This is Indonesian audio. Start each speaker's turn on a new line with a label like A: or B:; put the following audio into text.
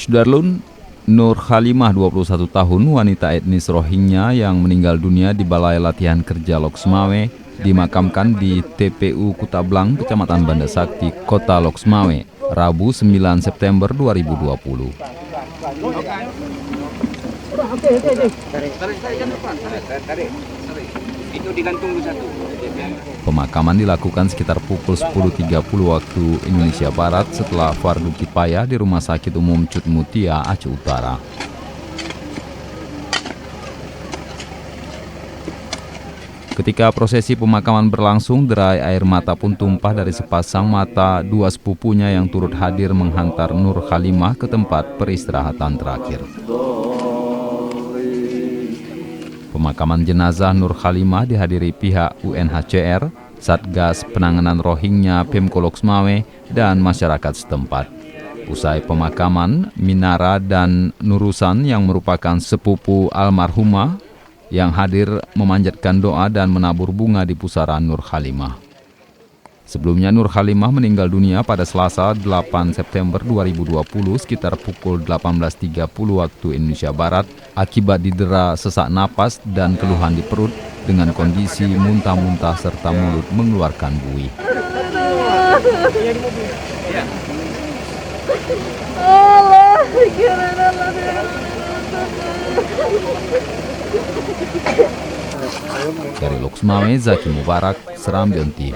A: Sudarlun, Nur Khalimah 21 tahun, wanita etnis Rohingya yang meninggal dunia di Balai Latihan Kerja Loksmawe, dimakamkan di TPU Kutablang, Kecamatan Banda Sakti, Kota Loksmawe, Rabu 9 September 2020.
B: Itu digantung di satu.
A: Pemakaman dilakukan sekitar pukul 10.30 waktu Indonesia Barat setelah fardu kifayah di Rumah Sakit Umum Cut Mutia, Aceh Utara. Ketika prosesi pemakaman berlangsung, derai air mata pun tumpah dari sepasang mata dua sepupunya yang turut hadir menghantar Nur Khalimah ke tempat peristirahatan terakhir. Pemakaman jenazah Nur Khalimah dihadiri pihak UNHCR, Satgas Penanganan Rohingya Pemko Loksmawe, dan masyarakat setempat. Usai pemakaman, Minara dan Nurusan yang merupakan sepupu almarhumah yang hadir memanjatkan doa dan menabur bunga di pusaran Nur Khalimah. Sebelumnya Nur Khalimah meninggal dunia pada Selasa 8 September 2020 sekitar pukul 18.30 waktu Indonesia Barat akibat didera sesak napas dan keluhan di perut dengan kondisi muntah-muntah serta mulut mengeluarkan buih. Dari Loksmawe, Zaki Mubarak, Serambion TV.